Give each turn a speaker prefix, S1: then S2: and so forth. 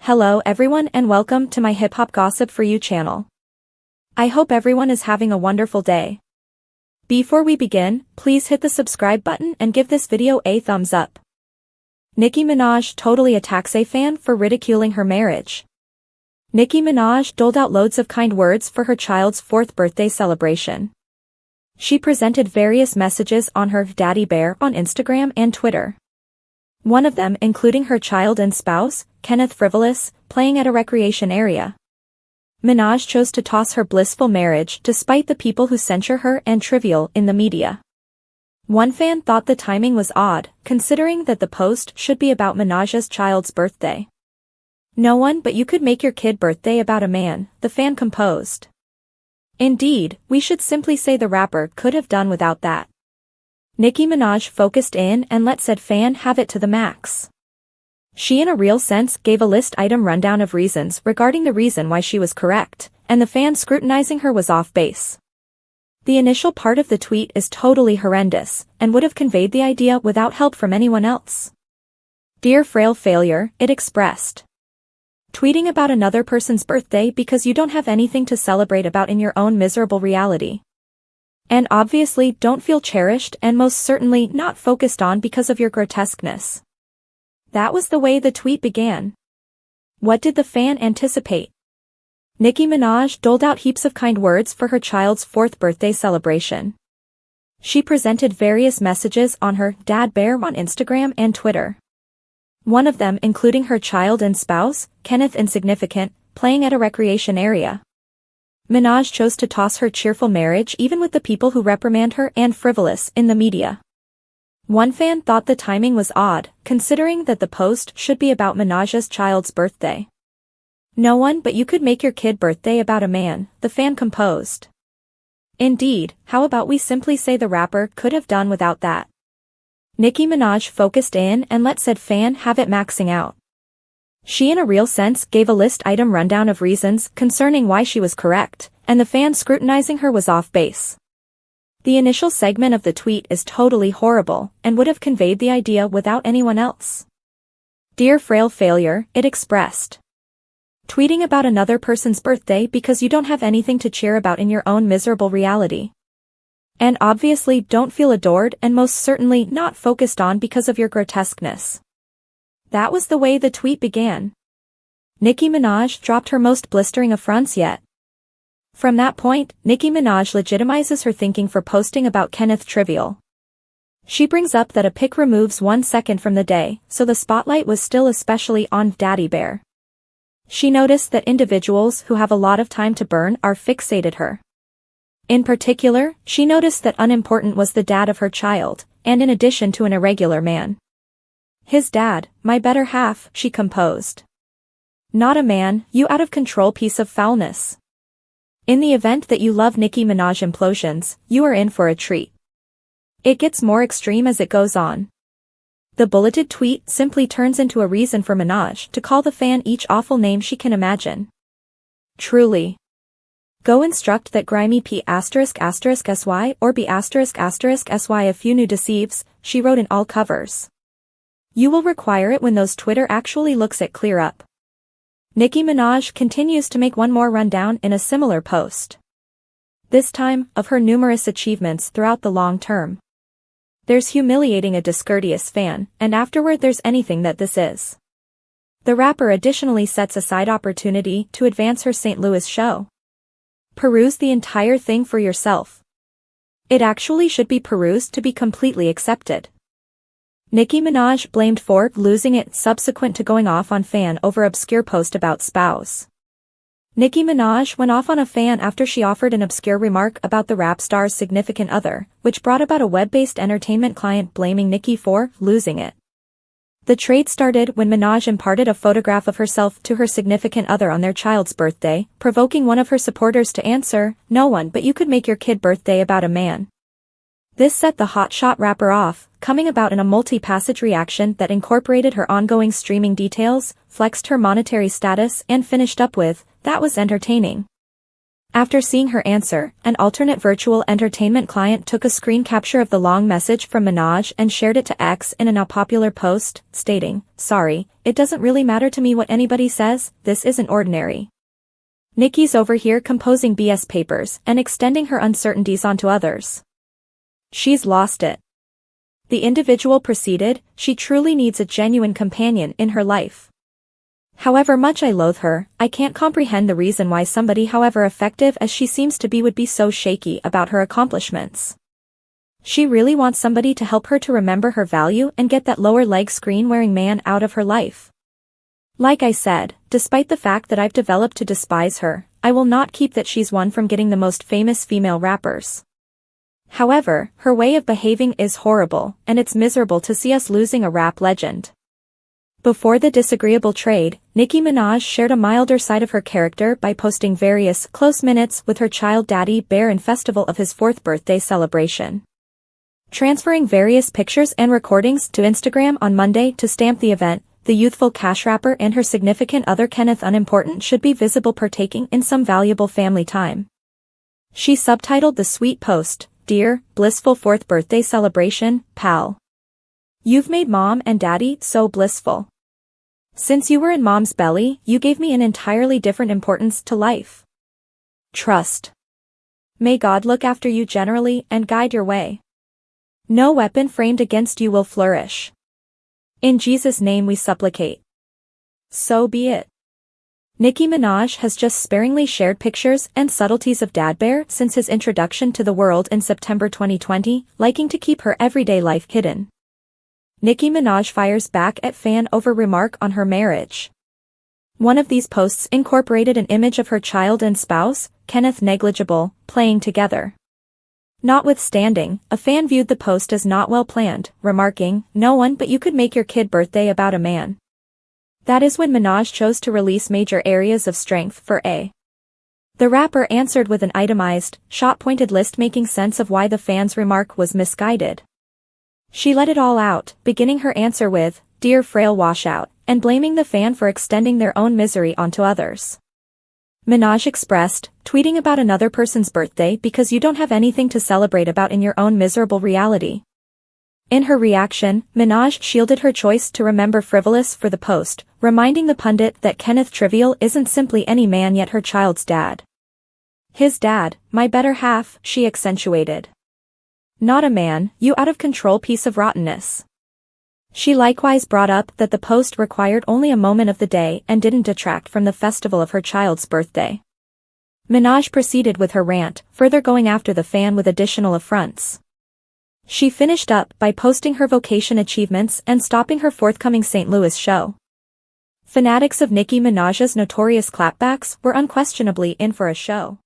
S1: Hello everyone and welcome to my Hip Hop Gossip For You channel. I hope everyone is having a wonderful day. Before we begin, please hit the subscribe button and give this video a thumbs up. Nicki Minaj totally attacks a fan for ridiculing her marriage. Nicki Minaj doled out loads of kind words for her child's 4th birthday celebration. She presented various messages on her Daddy Bear on Instagram and Twitter. One of them including her child and spouse, Kenneth Frivolous, playing at a recreation area. Minaj chose to toss her blissful marriage despite the people who censure her and trivial in the media. One fan thought the timing was odd, considering that the post should be about Minaj's child's birthday. No one but you could make your kid birthday about a man, the fan composed. Indeed, we should simply say the rapper could have done without that. Nicki Minaj focused in and let said fan have it to the max. She in a real sense gave a list item rundown of reasons regarding the reason why she was correct, and the fan scrutinizing her was off base. The initial part of the tweet is totally horrendous, and would have conveyed the idea without help from anyone else. Dear frail failure, it expressed. Tweeting about another person's birthday because you don't have anything to celebrate about in your own miserable reality. And obviously don't feel cherished and most certainly not focused on because of your grotesqueness. That was the way the tweet began. What did the fan anticipate? Nicki Minaj doled out heaps of kind words for her child's 4th birthday celebration. She presented various messages on her Dad Bear on Instagram and Twitter. One of them including her child and spouse, Kenneth Insignificant, playing at a recreation area. Minaj chose to toss her cheerful marriage even with the people who reprimand her and frivolous in the media. One fan thought the timing was odd, considering that the post should be about Minaj's child's birthday. No one but you could make your kid birthday about a man, the fan composed. Indeed, how about we simply say the rapper could have done without that. Nicki Minaj focused in and let said fan have it maxing out. She in a real sense gave a list item rundown of reasons concerning why she was correct, and the fan scrutinizing her was off base. The initial segment of the tweet is totally horrible, and would have conveyed the idea without anyone else. Dear frail failure, it expressed. Tweeting about another person's birthday because you don't have anything to cheer about in your own miserable reality. And obviously don't feel adored and most certainly not focused on because of your grotesqueness. That was the way the tweet began. Nicki Minaj dropped her most blistering affronts yet. From that point, Nicki Minaj legitimizes her thinking for posting about Kenneth trivial. She brings up that a pic removes 1 second from the day, so the spotlight was still especially on Daddy Bear. She noticed that individuals who have a lot of time to burn are fixated her. In particular, she noticed that unimportant was the dad of her child, and in addition to an irregular man. His dad, my better half, she composed. Not a man, you out of control piece of foulness. In the event that you love Nicki Minaj implosions, you are in for a treat. It gets more extreme as it goes on. The bulleted tweet simply turns into a reason for Minaj to call the fan each awful name she can imagine. Truly. Go instruct that grimy P*** sy or B** sy if you knew deceives, she wrote in all covers. You will require it when those Twitter actually looks at clear up. Nicki Minaj continues to make one more rundown in a similar post. This time, of her numerous achievements throughout the long term. There's humiliating a discourteous fan, and afterward there's anything that this is. The rapper additionally sets aside opportunity to advance her St. Louis show. Peruse the entire thing for yourself. It actually should be perused to be completely accepted. Nicki Minaj blamed for losing it subsequent to going off on fan over obscure post about spouse. Nicki Minaj went off on a fan after she offered an obscure remark about the rap star's significant other, which brought about a web-based entertainment client blaming Nicki for losing it. The trade started when Minaj imparted a photograph of herself to her significant other on their child's birthday, provoking one of her supporters to answer, "No one but you could make your kid birthday about a man." This set the hotshot rapper off, coming about in a multi-passage reaction that incorporated her ongoing streaming details, flexed her monetary status and finished up with, "That was entertaining." After seeing her answer, an alternate virtual entertainment client took a screen capture of the long message from Minaj and shared it to X in a now popular post, stating, "Sorry, it doesn't really matter to me what anybody says, this isn't ordinary. Nicki's over here composing BS papers and extending her uncertainties onto others. She's lost it." The individual proceeded, "She truly needs a genuine companion in her life. However much I loathe her, I can't comprehend the reason why somebody however effective as she seems to be would be so shaky about her accomplishments. She really wants somebody to help her to remember her value and get that lower leg screen-wearing man out of her life. Like I said, despite the fact that I've developed to despise her, I will not keep that she's one from getting the most famous female rappers. However, her way of behaving is horrible, and it's miserable to see us losing a rap legend." Before the disagreeable trade, Nicki Minaj shared a milder side of her character by posting various close minutes with her child Daddy Bear in festival of his 4th birthday celebration. Transferring various pictures and recordings to Instagram on Monday to stamp the event, the youthful cash rapper and her significant other Kenneth Unimportant should be visible partaking in some valuable family time. She subtitled the sweet post, "Dear, blissful 4th birthday celebration, pal. You've made Mom and Daddy so blissful. Since you were in Mom's belly, you gave me an entirely different importance to life. Trust. May God look after you generally and guide your way. No weapon framed against you will flourish. In Jesus' name we supplicate. So be it." Nicki Minaj has just sparingly shared pictures and subtleties of Dad Bear since his introduction to the world in September 2020, liking to keep her everyday life hidden. Nicki Minaj fires back at fan over remark on her marriage. One of these posts incorporated an image of her child and spouse, Kenneth negligible, playing together. Notwithstanding, a fan viewed the post as not well planned, remarking, "No one but you could make your kid birthday about a man." That is when Minaj chose to release major areas of strength for A. The rapper answered with an itemized, shot-pointed list making sense of why the fan's remark was misguided. She let it all out, beginning her answer with, "Dear frail washout," and blaming the fan for extending their own misery onto others. Minaj expressed, "Tweeting about another person's birthday because you don't have anything to celebrate about in your own miserable reality." In her reaction, Minaj shielded her choice to remember frivolous for the post, reminding the pundit that Kenneth Trivial isn't simply any man yet her child's dad. "His dad, my better half," she accentuated. "Not a man, you out-of-control piece of rottenness." She likewise brought up that the post required only a moment of the day and didn't detract from the festival of her child's birthday. Minaj proceeded with her rant, further going after the fan with additional affronts. She finished up by posting her vocation achievements and stopping her forthcoming St. Louis show. Fanatics of Nicki Minaj's notorious clapbacks were unquestionably in for a show.